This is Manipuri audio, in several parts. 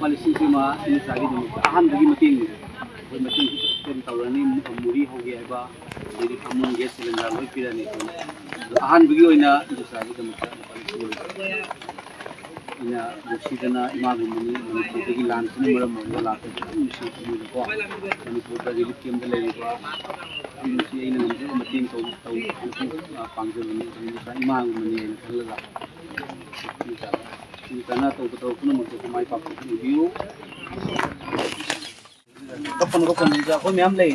लिंग से मा इंडस्ट्री अहम मतेंग तौरनी मुरी होगे अमूल गैस सिलेंडर लोई पीरनी अहम इंडस्ट्रीदना इमागुमनी मनपुर लान से मरम लाको मनपुर रिलीफ कैम्प मतेंग पाजबनी इमागुमनी खलगा कना तौर माई पाक कपन अखोई मैम ले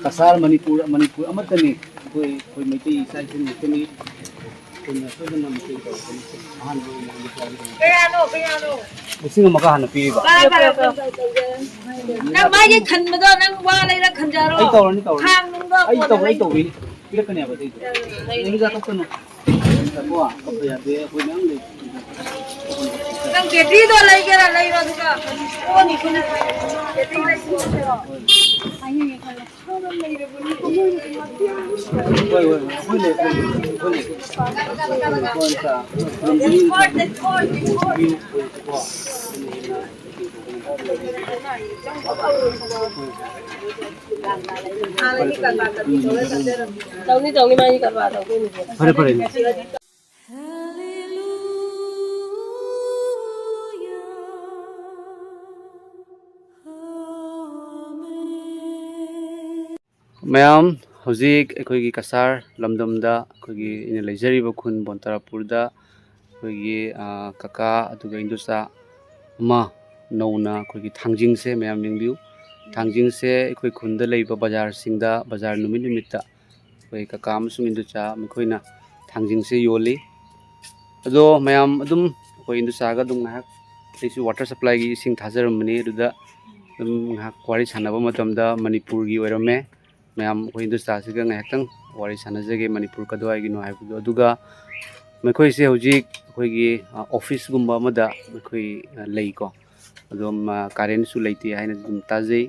कसार मनपुर अमतनी अखोई मैती इसा इसी लिंग मका हाँ पीब पीरकने कप यादे अखोई मैम ले Nang jadi tu lagi kira lagi tu juga. Oh ni kena. Jadi lagi tu. Ayo ni kalau kalau lagi tu ni kau boleh mati. boleh. Tahu ni mana kerja tahu ni. Pare. Ma'am हौजिक अखोगी कसार लमदमदा अखोगी इन लेजरीब खुन बोंतरापुरदा अखोगी कका अदुगा इंदुसा अमा नौना अखोगी थांजिंग से मैम निंबिउ थांजिंग से अखोई खुनदा लेइबा बाजार सिंगदा बाजार नुमिता अखोई कका अमसुंग इंदुसा मखोइना थांजिंग से योली अदो मैम अदुम अखोई इंदुसागा दुम ngahak लेसु वाटर सप्लाई की इसिंग थाजरमनी अदुदा दुम ngahak वारी सानबा मतमदा मणिपुर की ओइरमे मैम अखोई इंडस्ट्री से ngahakang वारी सानजगे मणिपुर कदवाइगिनो हाइबदो अदुगा मखोइसे हौजिक अखोइगी ऑफिस गुम्बा अमदा मखोइ लेइको अदुम करेंट सु लेइते हाइना दुम ताजै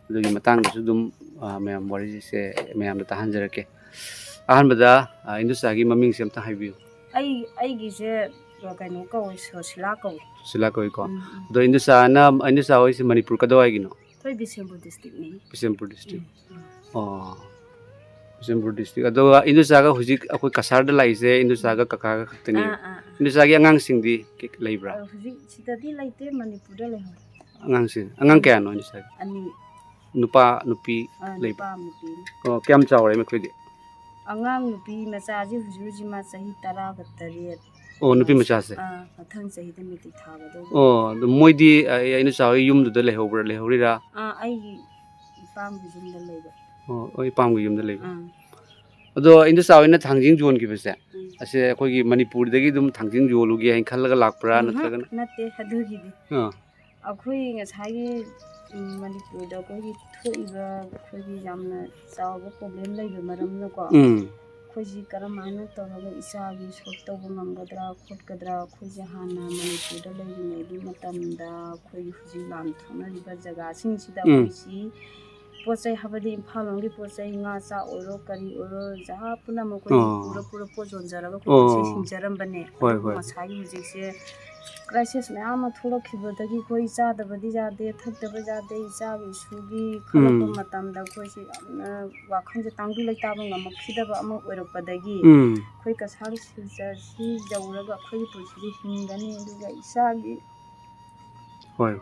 अदुगी मतंगदसु दुम मैम वारी से मैम दा ताहनजरके अहनबदा इंडस्ट्री की ममिंग से अमता हाइबियो आई गिसे कहीं को सिला को दो इंडस्ट्री होइसे मणिपुर कदवाइगिनो थोई बिशेमपुर डिस्ट्रिक्ट नहीं बिशेमपुर डिस्ट्रिक्ट बिशेमपुर डिस्ट्रिक्ट अदो इंडस्ट्री हुजिक अखोई कसारदा लाइसे इंडस्ट्री कका खतनी इंडस्ट्री की अंगांग सिंगदी लेब्रा हुजिक सिदादी लाइते मणिपुर ले हो अंगांग क्या नो इंडस्ट्री अनि नुपा नुपी लेब्रा ओ केम चावरे मखोइदि अंगांग नुपी मचाजी हुजुजी मा सही 13 ओ नुपी मचा से मथंग सही ते मिति थाबदो ओ द मोइदी आइनु चावई युमदुदा लेहौरिरा आई पाम बिजुमदा लेबा ओ पाम युमदा लेबा अदो इंडस्ट्री थांजिंग जोन की बसे असे अखोगी मणिपुर दगी दुम थांजिंग जोलुगे हाइन खलगा लाकप्रा नत्रगन नते हदुगिदि अखोई ngसागी मणिपुर दा कोगी थोइबा खोगी यामना चावबा प्रॉब्लम लेबा मरमनको खोजी करमाना तौरगा इसागी सॉल्व तौबा ngamgadra खोटगद्रा खोजी हाना मणिपुर दा लेबिनेगी मतमदा खोई हुजि लाम थोनरिबा जगह सिंसिदा खोजी पोचै हाबदि इम्फालोंगी पोचै nga चा ओरो करी ओरो जहा पुना मको पूरा पोजोन जरागा खोजी सिंजरम बने मसाई हुजि से क्राइसिस में आमा थोड़ा खिबदगी कोई चादबदी जादे थकदब जादे इचागी सुगी खलप मतमदा खोजी वाखन जे तांगदु लैताब ngमखिदब अम ओरपदगी खोई कसार सिलजा सि जौरगा खोई पुसि हिंगनी दुगा इचागी होय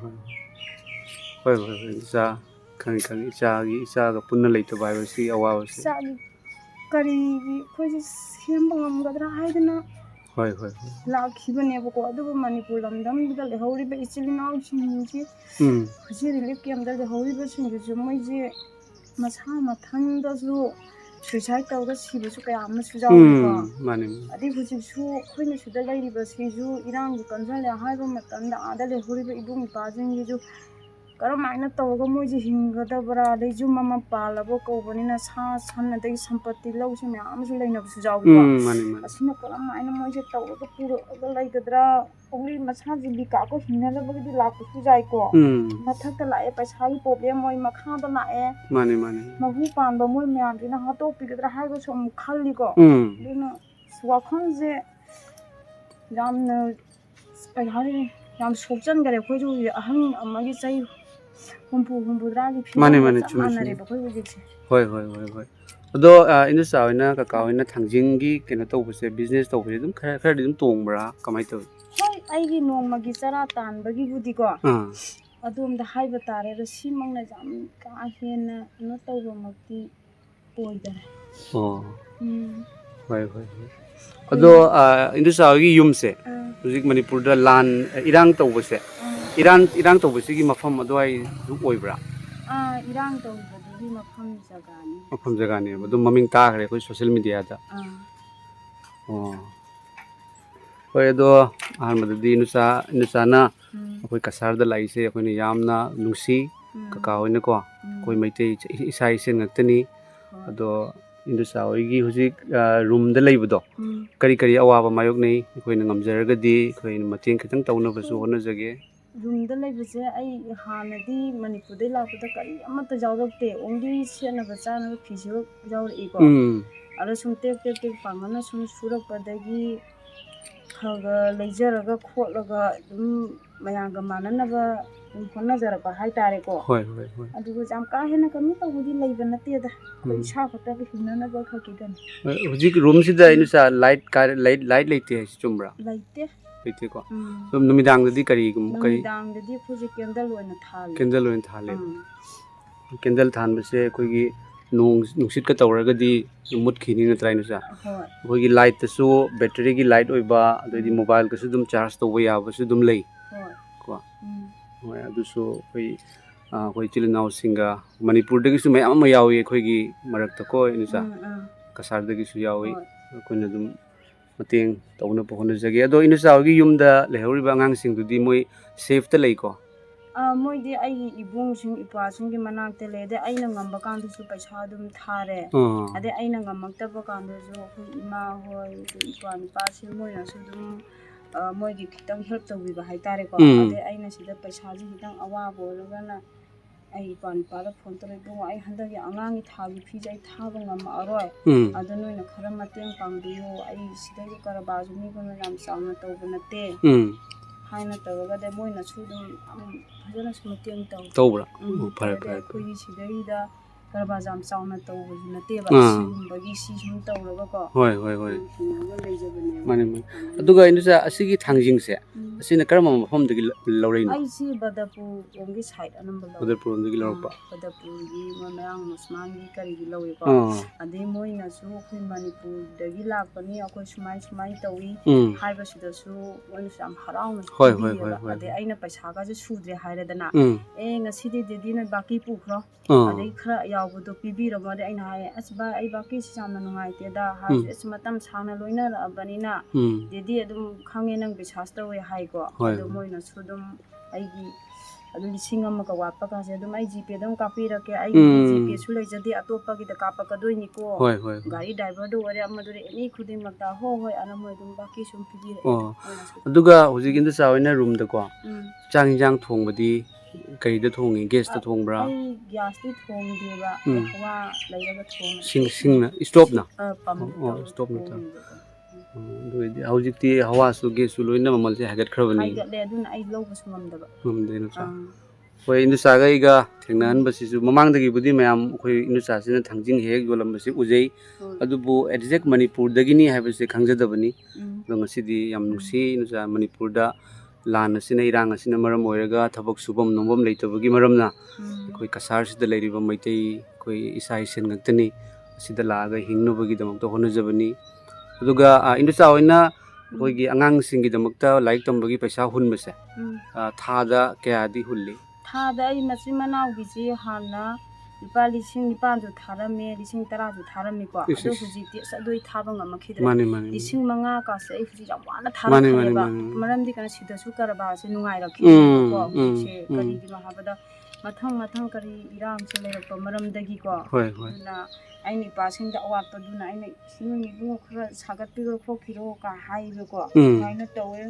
इचा खंग इचागा पुन्ना लैतब हाइबसि अवाबसि इचागी करी खोजी सेमबा ngमगदरा हाइदना होय लाखिबनेबको अदुबो मणिपुर लमदमदा लेहौरिबा इचिलिनाउ सिंजी हुजि रिलीफ कैम्पदा लेहौरिबा सिंजी मोइजे मसा मथंदसु सुसाइड तौगा सिबसु कया अमसु जाउको माने अदि हुजिसु खोइना सुदा लैरिबा सिजु इरांगु कन्जले हाइबा मतंदा आदा लेहौरिबा इबुंग पाजिंगिजु करमाइना तौगा मोइजे हिंगदबरा लेजु ममा पालबो कौबनिना सा सनदगी संपत्ति लौसु म्यामसु लैनबसु जाउको असिना करमाइना मोइजे तौगा पुरोगा लैगदरा ओंली मसा जिबिका को हिंगनबगदि लाकसु जाइको मथकता लाए पैसागी प्रॉब्लम मोइ मखादा लाए माने महु पानबा मोइ म्यामदिना हातो पिगदरा हाइबो सम खल्लिको दुना वाखन जे जामना पैहारी ꯌꯥꯝ ꯁꯣꯛꯆꯟꯈꯔꯦ ꯑꯩꯈꯣꯏꯁꯨ ꯑꯍꯟ ꯑꯃꯒꯤ ꯆꯍꯤ ꯍꯨꯝꯐꯨꯇꯔꯥꯒꯤ ꯃꯥꯅꯦ ꯐꯤꯕꯝꯒ ꯃꯥꯅꯦ ꯆꯞ ꯆꯨꯝꯃꯦ ꯆꯨꯝꯃꯦ ꯃꯥꯟꯅꯔꯦꯕ ꯑꯩꯈꯣꯏ ꯍꯧꯖꯤꯛꯁꯦ ꯍꯣꯏ ꯍꯣꯏ ꯍꯣꯏ ꯍꯣꯏ ꯑꯗꯣ ꯏꯟꯗꯣꯆꯥ ꯍꯣꯏꯅ ꯀꯀꯥ ꯍꯣꯏꯅ ꯊꯥꯡꯖꯤꯡꯒꯤ ꯀꯩꯅꯣ ꯇꯧꯕꯁꯦ ꯕꯤꯖꯤꯅꯦꯁ ꯇꯧꯕꯁꯦ ꯑꯗꯨꯝ ꯈꯔꯗꯤ ꯑꯗꯨꯝ ꯇꯣꯡꯕ꯭ꯔꯥ ꯀꯃꯥꯏꯅ ꯇꯧꯋꯤ ꯍꯣꯏ ꯑꯩꯒꯤ ꯅꯣꯡꯃꯒꯤ ꯆꯔꯥ ꯇꯥꯟꯕꯒꯤꯕꯨꯗꯤꯀꯣ ꯑꯥ ꯑꯗꯣꯝꯗ ꯍꯥꯏꯕ ꯇꯥꯔꯦ ꯑꯗꯣ ꯁꯤꯃꯛꯅ ꯌꯥꯝ ꯀꯥ ꯍꯦꯟꯅ ꯀꯩꯅꯣ ꯇꯧꯕꯃꯛꯇꯤ ꯑꯣꯏꯗꯔꯦ ꯑꯣ ꯍꯣꯏ ꯍꯣꯏ ꯍꯣꯏ ꯑꯗꯣ ꯑꯩꯈꯣꯏ ꯏꯟꯗꯣꯆꯥ ꯍꯣꯏꯒꯤ ꯌꯨꯝꯁꯦ ꯍꯧꯖꯤꯛ ꯃꯅꯤꯄꯨꯔꯗ ꯂꯥꯟ ꯏꯔꯥꯡ ꯇꯧꯕꯁꯦ ꯏꯔꯥꯡ ꯇꯧꯕꯁꯤꯒꯤ ꯃꯐꯝ ꯑꯗꯨꯋꯥꯏꯗꯨ ꯑꯣꯏꯕ꯭ꯔꯥ ꯏꯔꯥꯡ ꯇꯧꯕꯗꯨꯒꯤ ꯃꯐꯝ ꯖꯒꯥꯅꯤ ꯃꯐꯝ ꯖꯒꯥꯅꯦꯕ ꯑꯗꯨꯝ ꯃꯃꯤꯡ ꯇꯥꯈ꯭ꯔꯦ ꯑꯩꯈꯣꯏ ꯁꯣꯁꯤꯌꯦꯜ ꯃꯤꯗꯤꯌꯥꯗ ꯑꯣ ꯍꯣꯏ ꯑꯗꯣ ꯑꯍꯥꯟꯕꯗꯗꯤ ꯏꯟꯗꯣꯆꯥꯅ ꯑꯩꯈꯣꯏ ꯀꯁꯥꯔꯗ ꯂꯥꯛꯏꯁꯦ ꯑꯩꯈꯣꯏꯅ ꯌꯥꯝꯅ ꯅꯨꯡꯁꯤ ꯀꯀꯥ ꯍꯣꯏꯅꯀꯣ ꯑꯩꯈꯣꯏ ꯃꯩꯇꯩ ꯏꯁꯥ ꯏꯁꯦꯟ ꯉꯥꯛꯇꯅꯤ ꯑꯗꯣ ꯏꯟꯗꯣꯆꯥ ꯍꯣꯏꯒꯤ ꯍꯧꯖꯤꯛ ꯔꯨꯝꯗ ꯂꯩꯕꯗꯣ ꯀꯔꯤ ꯀꯔꯤ ꯑꯋꯥꯕ ꯃꯥꯌꯣꯛꯅꯩ ꯑꯩꯈꯣꯏꯅ ꯉꯝꯖꯔꯒꯗꯤ ꯑꯩꯈꯣꯏꯅ ꯃꯇꯦꯡ ꯈꯤꯇꯪ ꯇꯧꯅꯕꯁꯨ ꯍꯣꯠꯅꯖꯒꯦ ꯔꯨꯝꯗ ꯂꯩꯕꯁꯦ ꯑꯩ ꯍꯥꯟꯅꯗꯤ ꯃꯅꯤꯄꯨꯔꯗꯩ ꯂꯥꯛꯄꯗ ꯀꯔꯤ ꯑꯃꯠꯇ ꯌꯥꯎꯔꯛꯇꯦ ꯑꯣꯡꯂꯤ ꯁꯦꯠꯅꯕ ꯆꯥꯅꯕ ꯐꯤꯁꯨ ꯌꯥꯎꯔꯛꯏꯀꯣ ꯑꯗꯣ ꯁꯨꯝ ꯇꯦꯛ ꯄꯥꯡꯒꯜꯅ ꯁꯨꯝ ꯁꯨꯔꯛꯄꯗꯒꯤ ꯈꯔ ꯂꯩꯖꯔꯒ ꯈꯣꯠꯂꯒ ꯑꯗꯨꯝ ꯃꯌꯥꯝꯒ ꯃꯥꯟꯅꯅꯕ ꯑꯗꯨꯝ ꯍꯣꯠꯅꯖꯔꯛꯄ ꯍꯥꯏꯇꯥꯔꯦꯀꯣ ꯍꯣꯏ ꯍꯣꯏ ꯍꯣꯏ ꯑꯗꯨꯒ ꯌꯥꯝ ꯀꯥ ꯍꯦꯟꯅ ꯀꯩꯅꯣ ꯇꯧꯕꯗꯤ ꯂꯩꯕ ꯅꯠꯇꯦꯗ ꯑꯩꯈꯣꯏ ꯏꯁꯥ ꯈꯛꯇꯒ ꯍꯤꯡꯅꯅꯕ ꯈꯛꯀꯤꯗꯅꯤ ꯍꯧꯖꯤꯛ ꯔꯨꯝꯁꯤꯗ ꯏꯟꯗꯣꯆꯥ ꯂꯥꯏꯠ ꯂꯩꯇꯦ ꯍꯥꯏꯁꯤ ꯆꯨꯝꯕ꯭ꯔꯥ ꯂꯩꯇꯦ ꯂꯩꯇꯦꯀꯣ ꯑꯗꯨꯝ ꯅꯨꯃꯤꯗꯥꯡꯗꯗꯤ ꯀꯔꯤ ꯅꯨꯃꯤꯗꯥꯡꯗꯗꯤ ꯑꯩꯈꯣꯏꯁꯦ ꯀꯦꯟꯗꯜ ꯑꯣꯏꯅ ꯊꯥꯜꯂꯤ ꯀꯦꯟꯗꯜ ꯑꯣꯏꯅ ꯊꯥꯜꯂꯦꯕ ꯀꯦꯟꯗꯜ ꯊꯥꯟꯕꯁꯦ ꯑꯩꯈꯣꯏꯒꯤ ꯅꯨꯡꯁꯤꯠꯀ ꯇꯧꯔꯒꯗꯤ ꯃꯨꯠꯈꯤꯅꯤ ꯅꯠꯇ꯭ꯔꯥ ꯏꯟꯗꯣꯆꯥ ꯍꯣꯏ ꯑꯩꯈꯣꯏꯒꯤ ꯂꯥꯏꯠꯇꯁꯨ ꯕꯦꯇꯔꯤꯒꯤ ꯂꯥꯏꯠ ꯑꯣꯏꯕ ꯑꯗꯩꯗꯤ ꯃꯣꯕꯥꯏꯜꯒꯁꯨ ꯑꯗꯨꯝ ꯆꯥꯔꯖ ꯇꯧꯕ ꯌꯥꯕꯁꯨ ꯑꯗꯨꯝ ꯂꯩ ꯀꯣ ꯍꯣꯏ ꯑꯗꯨꯁꯨ ꯑꯩꯈꯣই ꯏꯆꯤꯜ ꯏꯅꯥꯎꯁꯤꯡꯒ ꯃꯅꯤꯄꯨꯔꯗꯒꯤꯁꯨ ꯃꯌꯥꯝ ꯑꯃ ꯌꯥꯎꯏ ꯑꯩꯈꯣꯏꯒꯤ ꯃꯔꯛꯇꯀꯣ ꯏꯟꯗꯣꯆꯥ ꯀꯁꯥꯔꯗꯒꯤꯁꯨ ꯌꯥꯎꯏ ꯑꯩꯈꯣꯏꯅ ꯑꯗꯨꯝ ꯃꯇꯦꯡ ꯇꯧꯅꯕ ꯍꯣꯠꯅꯖꯒꯦ ꯑꯗꯣ ꯏꯟꯗꯣꯆꯥ ꯍꯣꯏꯒꯤ ꯌꯨꯝꯗ ꯂꯩꯍꯧꯔꯤꯕ ꯑꯉꯥꯡꯁꯤꯡꯗꯨꯗꯤ ꯃꯣꯏ ꯁꯦꯐꯇ ꯂꯩꯀꯣ ꯃꯣꯏꯗꯤ ꯑꯩꯒꯤ ꯏꯕꯨꯡꯁꯤꯡ ꯏꯄ꯭ꯋꯥꯁꯤꯡꯒꯤ ꯃꯅꯥꯛꯇ ꯂꯩ ꯑꯗꯩ ꯑꯩꯅ ꯉꯝꯕ ꯀꯥꯟꯗꯁꯨ ꯄꯩꯁꯥ ꯑꯗꯨꯝ ꯊꯥꯔꯦ ꯑꯗꯩ ꯑꯩꯅ ꯉꯝꯃꯛꯇꯕ ꯀꯥꯟꯗꯁꯨ ꯑꯩꯈꯣꯏ ꯏꯃꯥ ꯍꯣꯏ ꯑꯗꯩ ꯏꯄ꯭ꯋꯥ ꯅꯨꯄꯥꯁꯤꯡ ꯃꯣꯏꯅꯁꯨ ꯑꯗꯨꯝ ꯃꯣꯏꯒꯤ ꯈꯤꯇꯪ ꯍꯦꯜꯞ ꯇꯧꯕꯤꯕ ꯍꯥꯏꯇꯥꯔꯦꯀꯣ ꯑꯗꯩ ꯑꯩꯅ ꯁꯤꯗ ꯄꯩꯁꯥꯁꯤ ꯈꯤꯇꯪ ꯑꯋꯥꯕ ꯑꯣꯏꯔꯒꯅ ꯑꯩ ꯏꯄ꯭ꯋꯥ ꯅꯨꯄꯥꯗ ꯐꯣꯟ ꯇꯧꯔꯦ ꯏꯕꯨꯡꯉꯣ ꯑꯩ ꯍꯟꯗꯛꯀꯤ ꯑꯉꯥꯡꯒꯤ ꯊꯥꯒꯤ ꯐꯤꯁꯦ ꯑꯩ ꯊꯥꯕ ꯉꯝꯃꯛꯑꯔꯣꯏ ꯑꯗꯨ ꯅꯣꯏꯅ ꯈꯔ ꯃꯇꯦꯡ ꯄꯥꯡꯕꯤꯌꯨ ꯑꯩ ꯁꯤꯗꯒꯤ ꯀꯔꯕꯥꯔꯁꯨ ꯃꯤꯒꯨꯝꯅ ꯌꯥꯝ ꯆꯥꯎꯅ ꯇꯧꯕ ꯅꯠꯇꯦ ꯍꯥꯏꯅ ꯇꯧꯔꯒꯗꯤ ꯃꯣꯏꯅꯁꯨ ꯑꯗꯨꯝ ꯐꯖꯅꯁꯨ ꯃꯇꯦꯡ ꯇꯧꯕ꯭ꯔꯥ ꯐꯔꯦ ꯇꯧꯔꯗꯤ ꯐꯔꯦ ꯑꯩꯈꯣꯏꯒꯤ ꯁꯤꯗꯩꯗ ꯀꯔꯕꯥꯔ ꯌꯥꯝ ꯆꯥꯎꯅ ꯇꯧꯕꯁꯨ ꯅꯠꯇꯦꯕ ꯁꯤꯒꯨꯝꯕꯒꯤ ꯁꯤ ꯁꯨꯝ ꯇꯧꯔꯒꯀꯣ ꯍꯣꯏ ꯍꯣꯏ ꯍꯣꯏ ꯍꯤꯡꯉꯒ ꯂꯩꯖꯕꯅꯦꯕ ꯃꯥꯅꯤ ꯃꯥꯅꯤ ꯑꯗꯨꯒ ꯏꯟꯗꯣꯆꯥ ꯑꯁꯤꯒꯤ ꯊꯥꯡꯖꯤꯡꯁꯦ ꯑꯁꯤꯅ ꯀꯔꯝꯕ ꯃꯐꯝꯗꯒꯤ ꯂꯧꯔꯛꯏꯅꯣ ꯑꯩꯁꯤ ꯕꯗꯔꯄꯨꯔ ꯁꯥꯏꯠ ꯑꯅꯝꯕ ꯂꯧꯋꯦ ꯕꯗꯔꯄꯨꯔꯗꯒꯤ ꯂꯧꯔꯛꯄ ꯕꯗꯔꯄꯨꯔꯒꯤ ꯃꯣꯏ ꯃꯌꯥꯡ ꯃꯨꯁꯃꯥꯟꯒꯤ ꯀꯔꯤꯒꯤ ꯂꯧꯋꯦꯀꯣ ꯑꯗꯩ ꯃꯣꯏꯅꯁꯨ ꯑꯩꯈꯣꯏ ꯃꯅꯤꯄꯨꯔꯗꯒꯤ ꯂꯥꯛꯄꯅꯤ ꯑꯩꯈꯣꯏ ꯁꯨꯃꯥꯏꯅ ꯇꯧꯏ ꯍꯥꯏꯕꯁꯤꯗꯁꯨ ꯃꯣꯏꯅꯁꯨ ꯌꯥꯝ ꯍꯔꯥꯎꯅꯁꯨ ꯄꯤꯕꯤꯌꯦꯕ ꯑꯗꯩ ꯑꯩꯅ ꯄꯩꯁꯥꯒꯁꯦ ꯁꯨꯗ꯭ꯔꯦ ꯍꯥꯏꯔꯦꯗꯅ ꯉꯁꯤꯗꯤ ꯗꯦꯗꯤ ꯅꯣꯏ ꯕꯥꯀꯤ ꯄꯨꯈ꯭ꯔꯣ ꯑꯗꯩ ꯈꯔ ꯌꯥꯎꯕꯗꯣ ꯄꯤꯕꯤꯔꯝꯃꯣ ꯑꯗꯩ ꯑꯩꯅ ꯍꯥꯏꯌꯦ ꯑꯁ ꯚꯥꯏ ꯑꯩ ꯕꯥꯀꯤꯁꯤ ꯌꯥꯝꯅ ꯅꯨꯡꯉꯥꯏꯇꯦꯗ ꯍꯥꯏꯔꯁꯨ ꯑꯁ ꯃꯇꯝ ꯁꯥꯡꯅ ꯂꯣꯏꯅꯔꯛꯑꯕꯅꯤꯅ ꯗꯦꯗꯤ ꯑꯗꯨꯝ ꯈꯪꯉꯦ ꯅꯪ ꯕꯤꯁꯋꯥꯁ ꯇꯧꯋꯦ ꯍꯥꯏꯀꯣ ꯑꯗꯣ ꯃꯣꯏꯅꯁꯨ ꯑꯗꯨꯝ ꯑꯩꯒꯤ ꯑꯗꯨ 1,000 ꯋꯥꯠꯄ ꯀꯥꯁꯦ ꯑꯗꯨꯝ ꯑꯩ ꯖꯤꯄꯦꯗ ꯑꯗꯨꯝ ꯀꯥꯞꯄꯤꯔꯛꯀꯦ ꯑꯩꯒꯤꯗꯤ ꯖꯤꯄꯦꯁꯨ ꯂꯩꯖꯗꯦ ꯑꯇꯣꯞꯄꯒꯤꯗ ꯀꯥꯞꯄꯛꯀꯗꯣꯏꯅꯤꯀꯣ ꯒꯥꯔꯤ ꯗ꯭ꯔꯥꯏꯚꯔꯗ ꯑꯣꯏꯔꯦ ꯑꯃꯗꯨꯗ ꯑꯦꯅꯤ ꯈꯨꯗꯤꯡꯃꯛꯇ ꯍꯣꯏ ꯑꯅ ꯃꯣꯏ ꯑꯗꯨꯝ ꯕꯥꯀꯤ ꯁꯨꯝ ꯄꯤꯕꯤꯔꯛꯑꯦ ꯑꯗꯨꯒ ꯍꯧꯖꯤꯛ ꯏꯟꯗꯣꯆꯥ ꯍꯣꯏꯅ ꯔꯨꯝꯗꯀꯣ ꯆꯥꯛ ꯌꯦꯟꯁꯥꯡ ꯊꯣꯡꯕꯗꯤ ꯀꯔꯤꯗ ꯊꯣꯡꯉꯤ ꯒꯦꯁꯇ ꯊꯣꯡꯕ꯭ꯔꯥ ꯑꯩ ꯒ꯭ꯌꯥꯁꯇꯤ ꯊꯣꯡꯗꯦꯕ ꯍꯋꯥ ꯂꯩꯔꯒ ꯁꯤꯡꯅ ꯏꯁꯇꯣꯞꯅ ꯄꯥꯝꯕꯤ ꯇꯧꯔ ꯏꯁꯇꯣꯞꯅ ꯊꯣꯡꯉꯦꯕꯀꯣ ꯑꯗꯨ ꯑꯣꯏꯗꯤ ꯍꯧꯖꯤꯛꯇꯤ ꯍꯋꯥꯁꯨ ꯒꯦꯁꯁꯨ ꯂꯣꯏꯅ ꯃꯃꯜꯁꯦ ꯍꯥꯏꯒꯠꯈ꯭ꯔꯕꯅꯤ ꯍꯥꯏꯒꯠꯂꯦ ꯑꯗꯨꯅ ꯑꯩ ꯂꯧꯕꯁꯨ ꯉꯝꯗꯕ ꯉꯝꯗꯦ ꯅꯠꯇ꯭ꯔꯥ ꯍꯣꯏ ꯏꯟꯗꯣꯆꯥꯒ ꯑꯩꯒ ꯊꯦꯡꯅꯍꯟꯕꯁꯤꯁꯨ ꯃꯃꯥꯡꯗꯒꯤꯕꯨꯗꯤ ꯃꯌꯥꯝ ꯑꯩꯈꯣꯏ ꯏꯟꯗꯣꯆꯥꯁꯤꯅ ꯊꯥꯡꯖꯤꯡ ꯍꯦꯛ ꯌꯣꯜꯂꯝꯕꯁꯤ ꯎꯖꯩ ꯑꯗꯨꯕꯨ ꯑꯦꯛꯖꯦꯛ ꯃꯅꯤꯄꯨꯔꯗꯒꯤꯅꯤ ꯍꯥꯏꯕꯁꯦ ꯈꯪꯖꯗꯕꯅꯤ ꯑꯗꯣ ꯉꯁꯤꯗꯤ ꯌꯥꯝ ꯅꯨꯡꯁꯤ ꯏꯟꯗꯣꯆꯥ ꯃꯅꯤꯄꯨꯔꯗ ꯂꯥꯟ ꯑꯁꯤꯅ ꯏꯔꯥꯡ ꯑꯁꯤꯅ ꯃꯔꯝ ꯑꯣꯏꯔꯒ ꯊꯕꯛ ꯁꯨꯐꯝ ꯅꯣꯝꯐꯝ ꯂꯩꯇꯕꯒꯤ ꯃꯔꯝꯅ ꯑꯩꯈꯣꯏ ꯀꯁꯥꯔꯁꯤꯗ ꯂꯩꯔꯤꯕ ꯃꯩꯇꯩ ꯑꯩꯈꯣꯏ ꯏꯁꯥ ꯏꯁꯦꯟ ꯉꯥꯛꯇꯅꯤ ꯑꯁꯤꯗ ꯂꯥꯛꯑꯒ ꯍꯤꯡꯅꯕꯒꯤꯗꯃꯛꯇ ꯍꯣꯠꯅꯖꯕꯅꯤ ꯑꯗꯨꯒ ꯏꯟꯗꯣꯆꯥ ꯍꯣꯏꯅ ꯑꯩꯈꯣꯏꯒꯤ ꯑꯉꯥꯡꯁꯤꯡꯒꯤꯗꯃꯛꯇ ꯂꯥꯏꯔꯤꯛ ꯇꯝꯕꯒꯤ ꯄꯩꯁꯥ ꯍꯨꯟꯕꯁꯦ ꯊꯥꯗ ꯀꯌꯥꯗꯤ ꯍꯨꯜꯂꯤ ꯊꯥꯗ ꯑꯩ ꯃꯆꯤꯟ ꯃꯅꯥꯎꯒꯤꯁꯤ ꯍꯥꯟꯅ ꯂꯨꯄꯥ 9,000ꯁꯨ ꯊꯥꯔꯝꯃꯦ 10,000 ꯊꯥꯔꯝꯃꯤꯀꯣ ꯑꯗꯣ ꯍꯧꯖꯤꯛꯇꯤ ꯑꯁ ꯑꯗꯨ ꯊꯥꯕ ꯉꯝꯃꯛꯈꯤꯗ꯭ꯔꯦ 5,000 ꯀꯥꯁꯦ ꯑꯩ ꯍꯧꯖꯤꯛ ꯌꯥꯝ ꯋꯥꯅ ꯊꯥꯔꯛꯈ꯭ꯔꯦꯕ ꯃꯔꯝꯗꯤ ꯀꯩꯅꯣ ꯁꯤꯗꯁꯨ ꯀꯔꯕꯥꯔꯁꯦ ꯅꯨꯡꯉꯥꯏꯔꯛꯈꯤꯗ꯭ꯔꯦꯕꯀꯣ ꯍꯧꯖꯤꯛꯁꯦ ꯀꯔꯤꯒꯤꯅꯣ ꯍꯥꯏꯕꯗ ꯃꯊꯪ ꯀꯔꯤ ꯏꯔꯥꯡꯁꯦ ꯂꯩꯔꯛꯄ ꯃꯔꯝꯗꯒꯤꯀꯣ ꯑꯗꯨꯅ ꯑꯩꯅ ꯏꯄꯥꯁꯤꯡꯗ ꯑꯋꯥꯠꯄꯗꯨꯅ ꯑꯩꯅ ꯅꯣꯏ ꯏꯕꯨꯡꯉꯣ ꯈꯔ ꯁꯥꯒꯠꯄꯤꯔꯣ ꯈꯣꯠꯄꯤꯔꯣ ꯀ ꯍꯥꯏꯕꯀꯣ ꯑꯗꯨꯃꯥꯏꯅ ꯇꯧꯋꯦ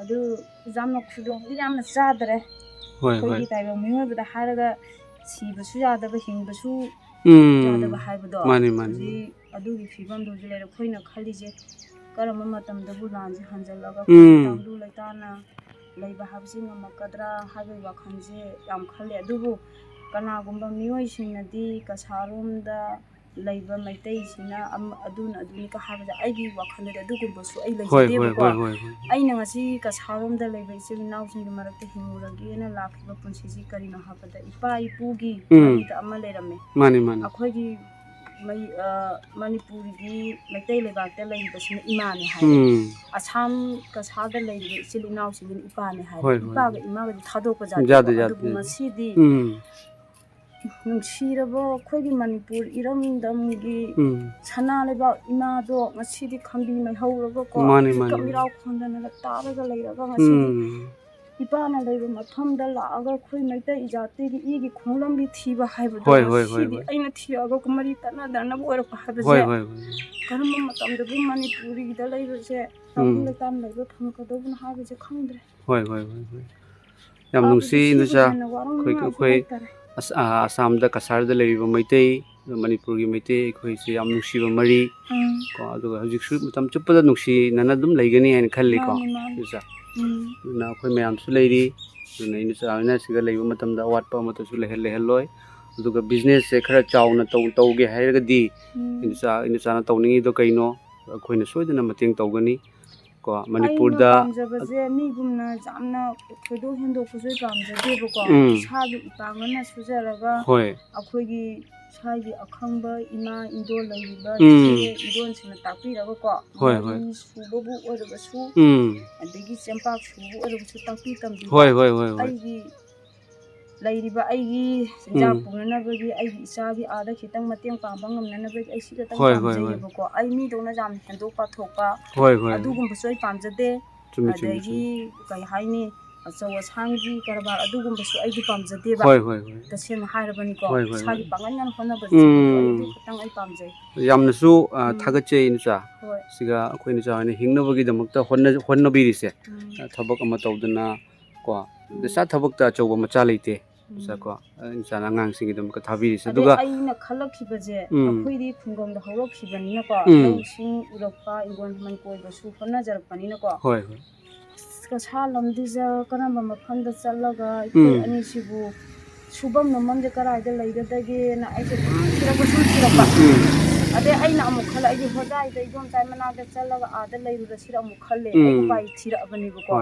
ꯑꯗꯨ ꯌꯥꯝꯅ ꯈꯨꯗꯣꯡꯗꯤ ꯌꯥꯝꯅ ꯆꯥꯗ꯭ꯔꯦ ꯑꯩꯈꯣꯏꯒꯤ ꯇꯥꯏꯕꯪ ꯃꯤꯑꯣꯏꯕꯗ ꯍꯥꯏꯔꯒ ꯁꯤꯕꯁꯨ ꯌꯥꯗꯕ ꯍꯤꯡꯕꯁꯨ ꯌꯥꯗꯕ ꯍꯥꯏꯕꯗꯣ ꯍꯧꯖꯤꯛ ꯑꯗꯨꯒꯤ ꯐꯤꯕꯝꯗꯣ ꯍꯧꯖꯤꯛ ꯂꯩꯔꯦ ꯑꯩꯈꯣꯏꯅ ꯈꯜꯂꯤꯁꯦ ꯀꯔꯝꯕ ꯃꯇꯝꯗꯕꯨ ꯂꯥꯟꯁꯦ ꯍꯟꯖꯜꯂꯒ ꯑꯩꯈꯣꯏ ꯇꯪꯗꯨ ꯂꯩꯇꯥꯅ ꯂꯩꯕ ꯍꯥꯏꯕꯁꯤ ꯉꯝꯃꯛꯀꯗ꯭ꯔꯥ ꯍꯥꯏꯕꯒꯤ ꯋꯥꯈꯜꯁꯦ ꯌꯥꯝ ꯈꯜꯂꯦ ꯑꯗꯨꯕꯨ ꯀꯅꯥꯒꯨꯝꯕ ꯃꯤꯑꯣꯏꯁꯤꯡꯅꯗꯤ ꯀꯁꯥꯔꯣꯝꯗ ꯂꯩꯕ ꯃꯩꯇꯩꯁꯤꯅ ꯑꯗꯨꯅꯤꯀ ꯍꯥꯏꯕꯁꯦ ꯑꯩꯒꯤ ꯋꯥꯈꯜꯗꯗꯤ ꯑꯗꯨꯒꯨꯝꯕꯁꯨ ꯑꯩ ꯂꯩꯖꯗꯦꯕꯀꯣ ꯑꯩꯅ ꯉꯁꯤ ꯀꯁꯥꯔꯣꯝꯗ ꯂꯩꯕ ꯏꯆꯤꯜ ꯏꯅꯥꯎꯁꯤꯡꯒꯤ ꯃꯔꯛꯇ ꯍꯤꯡꯉꯨꯔꯒꯦꯅ ꯂꯥꯛꯈꯤꯕ ꯄꯨꯟꯁꯤꯁꯤ ꯀꯔꯤꯅꯣ ꯍꯥꯏꯕꯗ ꯏꯄꯥ ꯏꯄꯨꯒꯤ ꯃꯔꯤꯗ ꯑꯃ ꯂꯩꯔꯝꯃꯦ ꯑꯩꯈꯣꯏꯒꯤ ꯃꯅꯤꯄꯨꯔꯒꯤ ꯃꯩꯇꯩ ꯂꯩꯕꯥꯛꯇ ꯂꯩꯔꯤꯕꯁꯤꯅ ꯏꯃꯥꯅꯤ ꯍꯥꯏꯔꯦ ꯑꯁꯥꯝ ꯀꯁꯥꯔꯗ ꯂꯩꯔꯤꯕ ꯏꯆꯤꯜ ꯏꯅꯥꯎꯁꯤꯡꯒꯤꯅ ꯏꯄꯥꯅꯤ ꯍꯥꯏꯔꯦ ꯏꯄꯥꯒ ꯏꯃꯥꯒꯗꯤ ꯊꯥꯗꯣꯛꯄ ꯌꯥꯗꯦ ꯑꯗꯨꯕꯨ ꯉꯁꯤꯗꯤ ꯅꯨꯡꯁꯤꯔꯕ ꯑꯩꯈꯣꯏꯒꯤ ꯃꯅꯤꯄꯨꯔ ꯏꯔꯝꯗꯝꯒꯤ ꯁꯅꯥ ꯂꯩꯕꯥꯛ ꯏꯃꯥꯗꯣ ꯉꯁꯤꯗꯤ ꯈꯝꯕꯤ ꯃꯩꯍꯧꯔꯒꯀꯣ ꯃꯤꯀꯞ ꯃꯤꯔꯥꯎ ꯈꯣꯟꯗꯅ ꯇꯥꯔꯒ ꯂꯩꯔꯒ ꯉꯁꯤꯗꯤ ꯏꯄꯥꯅ ꯂꯩꯕ ꯃꯐꯝꯗ ꯂꯥꯛꯑꯒ ꯑꯩꯈꯣꯏ ꯃꯩꯇꯩ ꯖꯥꯇꯤꯒꯤ ꯏꯒꯤ ꯈꯣꯡꯂꯝꯕꯤ ꯊꯤꯕ ꯍꯥꯏꯕꯗꯣ ꯉꯁꯤꯗꯤ ꯑꯩꯅ ꯊꯤꯔꯛꯑꯒ ꯃꯔꯤ ꯇꯠꯅꯗꯅꯕ ꯑꯣꯏꯔꯛꯄ ꯍꯥꯏꯕꯁꯦ ꯀꯔꯝꯕ ꯃꯇꯝꯗꯕꯨ ꯃꯅꯤꯄꯨꯔꯤꯗ ꯂꯩꯕꯁꯦ ꯇꯥꯕꯨ ꯂꯩꯇꯥꯝ ꯂꯩꯕ ꯐꯪꯒꯗꯧꯕꯅꯣ ꯍꯥꯏꯕꯁꯦ ꯈꯪꯗ꯭ꯔꯦ ꯌꯥꯝ ꯅꯨꯡꯁꯤ ꯏꯟꯗꯣꯆꯥ ꯑꯩꯈꯣꯏ ꯑꯁꯥꯝꯗ ꯀꯁꯥꯔꯗ ꯂꯩꯔꯤꯕ ꯃꯩꯇꯩ ꯃꯅꯤꯄꯨꯔꯒꯤ ꯃꯩꯇꯩ ꯑꯩꯈꯣꯏꯁꯦ ꯌꯥꯝ ꯅꯨꯡꯁꯤꯕ ꯃꯔꯤ ꯀꯣ ꯑꯗꯨꯒ ꯍꯧꯖꯤꯛꯁꯨ ꯃꯇꯝ ꯆꯨꯞꯄꯗ ꯅꯨꯡꯁꯤꯅꯅ ꯑꯗꯨꯝ ꯂꯩꯒꯅꯤ ꯍꯥꯏꯅ ꯈꯜꯂꯤꯀꯣ ꯏꯟꯗꯣꯆꯥ ꯑꯗꯨꯅ ꯑꯩꯈꯣꯏ ꯃꯌꯥꯝꯁꯨ ꯂꯩꯔꯤ ꯑꯗꯨꯅ ꯏꯟꯗꯣꯆꯥ ꯍꯣꯏꯅ ꯁꯤꯗ ꯂꯩꯕ ꯃꯇꯝꯗ ꯑꯋꯥꯠꯄ ꯑꯃꯠꯇꯁꯨ ꯂꯩꯍꯜꯂꯣꯏ ꯑꯗꯨꯒ ꯕꯤꯖꯤꯅꯦꯁꯁꯦ ꯈꯔ ꯆꯥꯎꯅ ꯇꯧꯒꯦ ꯍꯥꯏꯔꯒꯗꯤ ꯏꯟꯗꯣꯆꯥꯅ ꯇꯧꯅꯤꯡꯉꯤꯗꯣ ꯀꯩꯅꯣ ꯑꯩꯈꯣꯏꯅ ꯁꯣꯏꯗꯅ ꯃꯇꯦꯡ ꯇꯧꯒꯅꯤ ꯀꯣ ꯃꯅꯤꯄꯨꯔꯗ ꯑꯩꯅ ꯄꯥꯝꯖꯕꯁꯦ ꯃꯤꯒꯨꯝꯅ ꯌꯥꯝꯅ ꯊꯣꯏꯗꯣꯛ ꯍꯦꯟꯗꯣꯛꯄꯁꯨ ꯄꯥꯝꯖꯗꯦꯕꯀꯣ ꯏꯁꯥꯒꯤ ꯏꯄꯥꯡꯒꯜꯅ ꯁꯨꯖꯔꯒ ꯑꯩꯈꯣꯏꯒꯤ ꯁ꯭ꯋꯥꯏꯒꯤ ꯑꯈꯪꯕ ꯏꯃꯥ ꯏꯟꯗꯣꯜ ꯂꯩꯔꯤꯕ ꯏꯆꯦ ꯏꯟꯗꯣꯜꯁꯤꯡꯅ ꯇꯥꯛꯄꯤꯔꯒꯀꯣ ꯃꯔꯤ ꯁꯨꯕꯕꯨ ꯑꯣꯏꯔꯕꯁꯨ ꯑꯗꯒꯤ ꯆꯦꯡꯄꯥꯛ ꯁꯨꯕ ꯑꯣꯏꯔꯕꯁꯨ ꯇꯥꯛꯄꯤ ꯇꯝꯕꯤꯕ ꯑꯩꯒꯤ ꯂꯩꯔꯤꯕ ꯑꯩꯒꯤ ꯆꯤꯟꯖꯥꯛ ꯄꯨꯅꯅꯕꯒꯤ ꯑꯩꯒꯤ ꯏꯆꯥꯒꯤ ꯑꯥꯗ ꯈꯤꯇꯪ ꯃꯇꯦꯡ ꯄꯥꯡꯕ ꯉꯝꯅꯅꯕꯒꯤ ꯑꯩ ꯁꯤ ꯈꯤꯇꯪ ꯄꯥꯝꯖꯩꯌꯦꯕꯀꯣ ꯑꯩ ꯃꯤꯗꯧꯅ ꯌꯥꯝ ꯍꯦꯟꯗꯣꯛ ꯄꯥꯊꯣꯛꯄ ꯑꯗꯨꯒꯨꯝꯕꯁꯨ ꯑꯩ ꯄꯥꯝꯖꯗꯦ ꯑꯗꯒꯤ ꯀꯩ ꯍꯥꯏꯅꯤ ꯑꯆꯧ ꯑꯁꯥꯡꯒꯤ ꯀꯔꯕꯥꯔ ꯑꯗꯨꯒꯨꯝꯕꯁꯨ ꯑꯩꯗꯤ ꯄꯥꯝꯖꯗꯦꯕ ꯇꯁꯦꯡꯅ ꯍꯥꯏꯔꯕꯅꯤꯀꯣ ꯏꯁꯥꯒꯤ ꯄꯥꯡꯒꯜ ꯍꯣꯠꯅꯕꯁꯦ ꯑꯩ ꯑꯗꯨ ꯈꯛꯇꯪ ꯑꯩ ꯄꯥꯝꯖꯩ ꯌꯥꯝꯅꯁꯨ ꯊꯥꯒꯠꯆꯩ ꯏꯟꯗꯣꯆꯥ ꯁꯤꯒ ꯑꯩꯈꯣꯏ ꯏꯟꯗꯣꯆꯥ ꯍꯣꯏꯅ ꯍꯤꯡꯅꯕꯒꯤꯗꯃꯛꯇ ꯍꯣꯠꯅꯕꯤꯔꯤꯁꯦ ꯊꯕꯛ ꯑꯃ ꯇꯧꯗꯅ ꯀꯣ ꯏꯟꯗꯣꯆꯥ ꯊꯕꯛꯇ ꯑꯆꯧꯕ ꯃꯆꯥ ꯂꯩꯇꯦ ꯀꯣ ꯏꯟꯗꯣꯆꯥꯅ ꯑꯉꯥꯡꯁꯤꯡꯒꯤꯗꯃꯛꯇ ꯊꯥꯕꯤꯔꯤꯁꯦ ꯑꯗꯨꯒ ꯑꯗꯨꯒ ꯑꯩꯅ ꯈꯜꯂꯛꯈꯤꯕꯁꯦ ꯑꯩꯈꯣꯏꯗꯤ ꯈꯨꯡꯒꯪꯗ ꯍꯧꯔꯛꯈꯤꯕꯅꯤꯅꯀꯣ ꯂꯧꯁꯤꯡ ꯎꯔꯛꯄ ꯏꯪꯈꯣꯜ ꯁꯝꯕꯜ ꯀꯣꯏꯕꯁꯨ ꯍꯣꯠꯅꯖꯔꯛꯄꯅꯤꯅꯀꯣ ꯀꯁꯥ ꯂꯝꯗꯤꯖ ꯀꯔꯝꯕ ꯃꯐꯝꯗ ꯆꯠꯂꯒ ꯑꯩꯈꯣꯏ ꯑꯅꯤꯁꯤꯕꯨ ꯁꯨꯐꯝ ꯅꯣꯝꯐꯝꯁꯦ ꯀꯗꯥꯏꯗ ꯂꯩꯒꯗꯒꯦꯅ ꯑꯩꯁꯦ ꯊꯤꯔꯛꯄ ꯑꯗꯩ ꯑꯩꯅ ꯑꯃꯨꯛ ꯈꯜꯂꯦ ꯑꯩꯒꯤ ꯍꯣꯖꯥꯏꯗ ꯏꯗꯣꯝꯆꯥꯏ ꯃꯅꯥꯛꯇ ꯆꯠꯂꯒ ꯑꯥꯗ ꯂꯩꯔꯨꯔꯁꯤꯔ ꯑꯃꯨꯛ ꯈꯜꯂꯦ ꯑꯩ ꯎꯄꯥꯏ ꯊꯤꯔꯛꯑꯕꯅꯦꯕꯀோ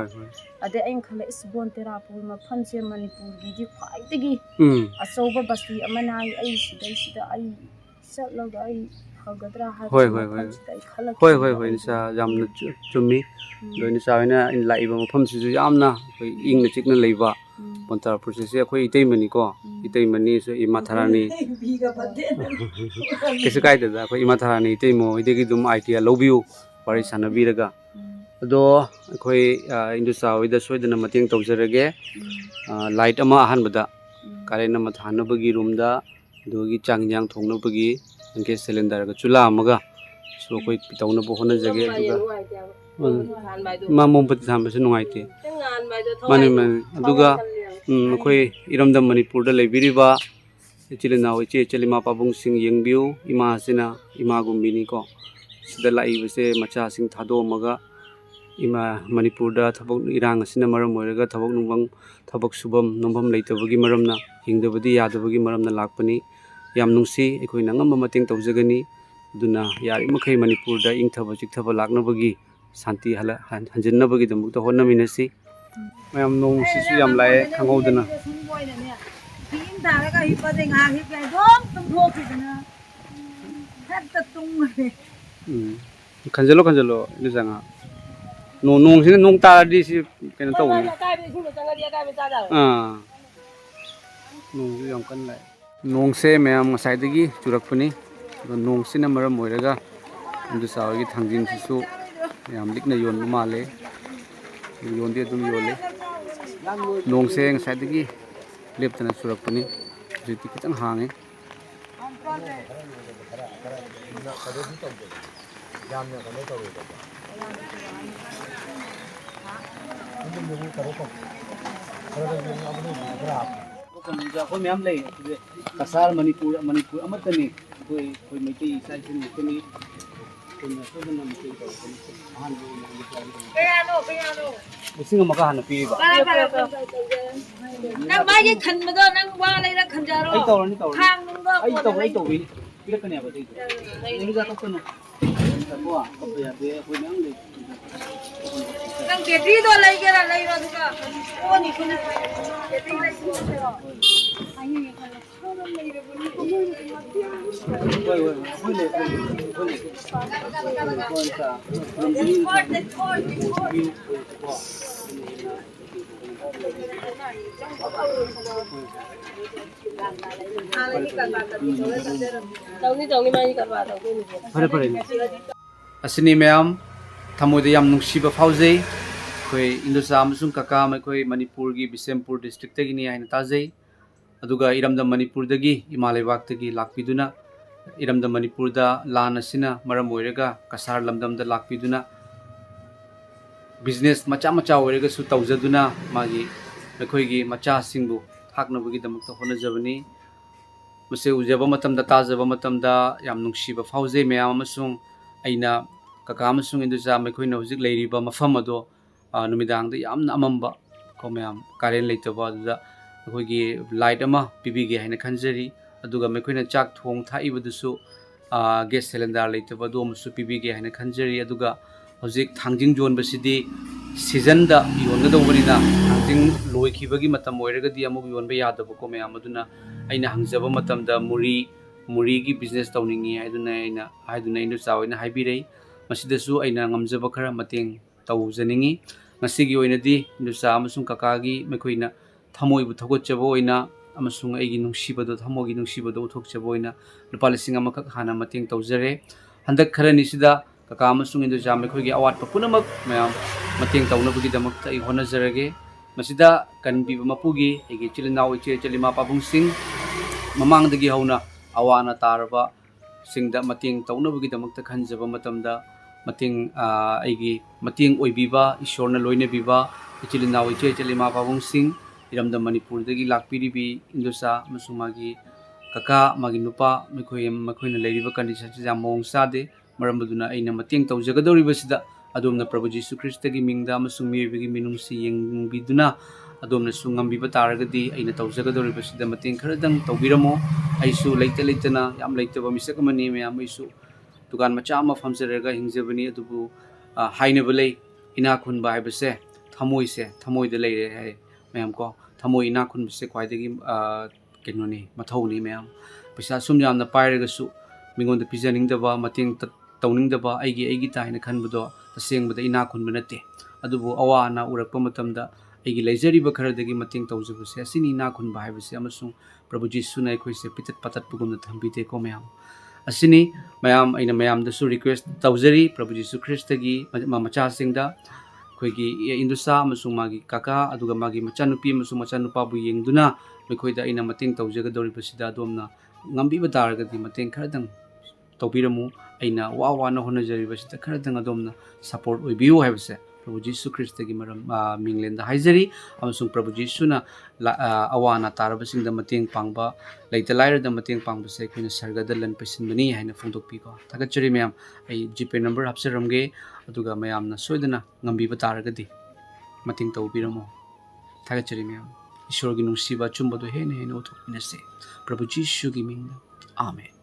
ꯑꯗꯩ ꯑꯩꯅ ꯈꯜꯂꯦ ꯕꯣꯟ ꯇꯦꯔꯥꯄꯨꯔ ꯃꯐꯝꯁꯦ ꯃꯅꯤꯄꯨꯔꯒꯤꯗꯤ ꯈ꯭ꯋꯥꯏꯗꯒꯤ ꯑꯆꯧꯕ ꯕꯁꯇꯤ ꯑꯃꯅ ꯑꯩ ꯁꯤꯗꯩꯁꯤꯗ ꯑꯩ ꯆꯠꯂꯒ ꯑꯩ ꯐꯒꯗ꯭ꯔꯥ ꯍꯥꯏꯕꯁꯤ ꯃꯐꯝꯁꯤꯗ ꯑꯩ ꯈꯜꯂꯛꯈꯤꯕ ꯏꯟꯗꯣꯆꯥ ꯌꯥꯝꯅ ꯆꯨꯝꯃꯤ ꯑꯗꯣ ꯏꯟꯗꯣꯆꯥ ꯍꯣꯏꯅ ꯂꯥꯛꯏꯕ ꯃꯐꯝꯁꯤꯁꯨ ꯌꯥꯝꯅ ꯑꯩꯈꯣꯏ ꯏꯪꯅ ꯆꯤꯛꯅ ꯂꯩꯕ ꯕꯣꯟ ꯇꯦꯔꯥꯄꯨꯔꯁꯦ ꯑꯩꯈꯣꯏ ꯏꯇꯩꯃꯅꯤꯀꯣ ꯏꯇꯩꯃꯅꯤꯁꯨ ꯏꯃꯥꯊꯥꯔꯥꯅꯤ ꯀꯩꯁꯨ ꯀꯥꯏꯗꯦꯗ ꯑꯩꯈꯣꯏ ꯏꯃꯥꯊꯥꯔꯥꯅꯤ ꯏꯇꯩꯃ ꯍꯣꯏꯗꯒꯤ ꯑꯗꯨꯝ ꯑꯥꯏꯗꯤꯌꯥ ꯂꯧꯕꯤꯌꯨ ꯋꯥꯔꯤ ꯁꯥꯟꯅꯕꯤꯔꯒ ꯑꯗꯣ ꯑꯩꯈꯣꯏ ꯏꯟꯗꯣꯆꯥ ꯍꯣꯏꯗ ꯁꯣꯏꯗꯅ ꯃꯇꯦꯡ ꯇꯧꯖꯔꯒꯦ ꯂꯥꯏꯠ ꯑꯃ ꯑꯍꯥꯟꯕꯗ ꯀꯥꯔꯦꯟ ꯑꯃ ꯊꯥꯅꯕꯒꯤ ꯔꯨꯝꯗ ꯑꯗꯨꯒꯤ ꯆꯥꯛ ꯏꯟꯖꯥꯡ ꯊꯣꯡꯅꯕꯒꯤ ꯒꯦꯁ ꯁꯤꯂꯤꯟꯗꯔꯒ ꯆꯨꯂꯥ ꯑꯃꯒ ꯁꯨ ꯑꯩꯈꯣꯏ ꯇꯧꯅꯕ ꯍꯣꯠꯅꯖꯒꯦ ꯑꯗꯨꯒ ꯃꯣꯝꯕꯇꯤ ꯊꯥꯟꯕꯁꯨ ꯅꯨꯡꯉꯥꯏꯇꯦ ꯃꯥꯅꯤ ꯑꯗꯨꯒ ꯑꯩꯈꯣꯏ ꯏꯔꯝꯗꯝ ꯃꯅꯤꯄꯨꯔꯗ ꯂꯩꯕꯤꯔꯤꯕ ꯏꯆꯤꯜ ꯏꯅꯥꯎ ꯏꯆꯦ ꯏꯆꯜ ꯏꯃꯥ ꯄꯥꯕꯨꯡꯁꯤꯡ ꯌꯦꯡꯕꯤꯌꯨ ꯏꯃꯥꯁꯤꯅ ꯏꯃꯥꯒꯨꯝꯕꯤꯅꯤꯀꯣ ꯁꯤꯗ ꯂꯥꯛꯏꯕꯁꯦ ꯃꯆꯥꯁꯤꯡ ꯊꯥꯗꯣꯛꯑꯝꯃꯒ ꯃꯅꯤꯄꯨꯔꯗ ꯊꯕꯛ ꯏꯔꯥꯡ ꯑꯁꯤꯅ ꯃꯔꯝ ꯑꯣꯏꯔꯒ ꯊꯕꯛ ꯁꯨꯐꯝ ꯅꯣꯝꯐꯝ ꯂꯩꯇꯕꯒꯤ ꯃꯔꯝꯅ ꯍꯤꯡꯗꯕꯗꯤ ꯌꯥꯗꯕꯒꯤ ꯃꯔꯝꯅ ꯂꯥꯛꯄꯅꯤ ꯌꯥꯝ ꯅꯨꯡꯁꯤ ꯑꯩꯈꯣꯏꯅ ꯑꯉꯝꯕ ꯃꯇꯦꯡ ꯇꯧꯖꯒꯅꯤ ꯑꯗꯨꯅ ꯌꯥꯔꯤꯃꯈꯩ ꯃꯅꯤꯄꯨꯔꯗ ꯏꯪꯊꯕ ꯆꯤꯛꯊꯕ ꯂꯥꯛꯅꯕꯒꯤ ꯁꯥꯟꯇꯤ ꯍꯟꯖꯤꯟꯅꯕꯒꯤꯗꯃꯛꯇ ꯍꯣꯠꯅꯃꯤꯟꯅꯁꯤ ꯃꯌꯥꯝ ꯅꯣꯡꯁꯤꯁꯨ ꯌꯥꯝ ꯂꯥꯛꯑꯦ ꯈꯪꯍꯧꯗꯅ ꯈꯟꯖꯜꯂꯣ ꯏꯟꯗꯣꯆꯥ ꯅꯣꯡꯁꯤꯅ ꯅꯣꯡ ꯇꯥꯔꯗꯤ ꯁꯤ ꯀꯩꯅꯣ ꯇꯧꯕꯅꯤ ꯅꯣꯡꯁꯨ ꯌꯥꯝ ꯀꯟꯅ ꯂꯥꯛꯑꯦ ꯅꯣꯡꯁꯦ ꯃꯌꯥꯝ ꯉꯁꯥꯏꯗꯒꯤ ꯆꯨꯔꯛꯄꯅꯤ ꯑꯗꯣ ꯅꯣꯡꯁꯤꯅ ꯃꯔꯝ ꯑꯣꯏꯔꯒ ꯏꯟꯗꯣꯆꯥ ꯍꯣꯏꯒꯤ ꯊꯥꯡꯖꯤꯟꯁꯤꯁꯨ ꯌꯥꯝ ꯂꯤꯛꯅ ꯌꯣꯟꯕ ꯃꯥꯜꯂꯦ ꯌꯣꯟꯗꯤ ꯑꯗꯨꯝ ꯌꯣꯜꯂꯤ ꯅꯣꯡꯁꯦ ꯉꯁꯥꯏꯗꯒꯤ ꯂꯦꯞꯇꯅ ꯆꯨꯔꯛꯄꯅꯤ ꯍꯧꯖꯤꯛꯇꯤ ꯈꯤꯇꯪ ꯍꯥꯡꯉꯦ ꯑꯩꯈꯣꯏ ꯃꯌꯥꯝ ꯂꯩ ꯀꯁꯥꯔ ꯃꯅꯤꯄꯨꯔ ꯑꯃꯠꯇꯅꯤ ꯑꯩꯈꯣꯏ ꯃꯩꯇꯩ ꯏꯆꯥ ꯏꯁꯤꯡ ꯉꯥꯛꯇꯅꯤ Lising amaga hana piriba. Nang magi khanbado nang wa leira khanjaro. Ai tawrani tawrani. Hang nung do. Ai tawbi. Pirakani aba dei. Ini ga tokkano. Tabwa, kopya be hoi nang le. Nang betri do leigera leiro duka. O ni kuna. Betri lai su sero. Ai ni khala. Sono leiro buni ko mo ni matia. Hoi le. Pare pare. Asini ma'am थमोदे याम नुक्सिबा फाउजै कोई इंदोसा अमसुंग काका मखोई मणिपुर की बिसेमपुर डिस्ट्रिक्ट तगिनी आइन ताजै अदुगा इरमदा मणिपुर दगी इमालेबाग तगी लाकपिदुना इरमदा मणिपुर दा लान असिना मरम ओइरगा कसार लमदम दा लाकपिदुना बिजनेस मचा मचा ओइरगा सु तौजदुना मागी मखोई मचा सिंगबु थाकनबगी दमक होनजबनी मसे उजबा मतमदा ताजबा मतमदा याम नुक्सिबा फाउजै मैम अमसुंग अइना काका अमसुंग इंदुजा मखोइना हुजिक लेरिबा मफम अदो नुमिदांगदा यामना अमंबा को मैम कारेन लेतबा अदुदा अखोइगी लाइट अमा पिबिगे हाइना खंजरी अदुगा मखोइना चाक थोंग थाइबदुसु गैस सिलेंडर लेतबा दोमसु पिबिगे हाइना खंजरी अदुगा हुजिक थांजिंग जोन बसिदी सीजन दा योनगदौबनिना थांजिंग लोइखिबगी मतम ओइरगदी अमुग योनबा यादबा को मैम अदुना अइना हंगजबा मतमदा मुरी की बिजनेस तौनिंगी हाइदुना इनु चावइना हाइबिरै मसिदसु अइना ngamjaba खरा मतेंग तौजनिंगी ngasiगी ओइनादी इनुसा अमसुंग काकागी मखोइना थमोइबु थगोचबो ओइना अमसुंग अइगी नुंसिबदो थमोगी नुंसिबदो उथोकचबो ओइना लुपा लिसिंग अमखक हाना मतेंग तौजरे हंदक खरनिसिदा काका अमसुंग इनुसा मखोइगी अवाटपा पुनमक मयाम मतेंग तौनबगी दमकता इ होनजरगे मसिदा कनबिबा मपुगी अइगी चिलिनाउ इचे चलिमा पाबुंगसिंग ममांगदगी हौना अवाना तारबा सिंगदा मतेंग तौनबगी दमकता खंजबा मतमदा मतेंग अइगी मतेंग ओइबिबा ईश्वरना लोइनबिबा इचिलिनाउ इचे चलिमा पाबुंगसिंग इरमदा मणिपुरदगी लाकपिरिबी इंदुसा मसुमागी काका मागी नुपा मखोइना लेरिबा कंडीशन जा मोंग सादे मरमबदुना अइना मतेंग तौजगदौरिबसिदा अदोमना प्रभु जीसु ख्रिस्टगी मिंगदा मसुंग मिबगी मिनुंगसी यंगबिदुना अदोमना सुंगंबिबा तारगदी अइना तौजगदौरिबसिदा मतेंग खरदंग तौबिरमो अइसु लेतना याम लेतबा मिसकमनी मैम अइसु दुकान मचा अमा फमजरगा हिंजबनी अदुबु हाइनबलै इना खुनबा हाइबसे थमोइदे लेरे है मैम को थमोइ इना खुनबसे क्वाइदगी केनोनी मथौनी मैम पैसा सुम यामना पाइरगसु मिंगोंद पिजनिंगदबा मतेंग तौनिंगदबा अइगी ताइना खनबदो तसेंगबदा इना खुनबा नते अदुबु अवाना उरकपा मतमदा अइगी लेजरिबा खरदगी मतेंग तौजबसे असिनी इना खुनबा हाइबसे अमसुंग प्रभु जीसुना अखोइसे पितत पतत पुगुमना थंबिदे को मैम असिनी मैम अइना मैमदसु रिक्वेस्ट तौजरी प्रभु जीसु ख्रिस्टगी मचा सिंगदा अखोइगी इंदुसा अमसुंग मागी काका अदुगा मागी मचानुपी अमसुंग मचानुपाबु येंगदुना मखोइदा अइना मतेंग तौजगदौरिबसिदा अदोमना ngambiba taragadi mateng kharadang tawbiramu aina wawana honajaribasidda kharadang adomna support oibiu haibase प्रभु जीसु ख्रिस्ट की मरम मिंगलेंद हाइजरी अमसुंग प्रभु जीसुना अवाना तारबसिंग मतेंग पांगबा लेता लाइरद मतेंग पांगबसे अखोइना सरगद लन पैसिनबनी हाइना फोंदोकपीको थागतचरी मैम आई जीपे नंबर हापसरमगे अदुगा मैमना सोइदना ngambiba तारगदी मतेंग तौबिरमो थागतचरी मैम ईश्वर की नुंसीबा चुंबदो हेने हेने उथोकपिनसे प्रभु जीसु की मिंग आमेन।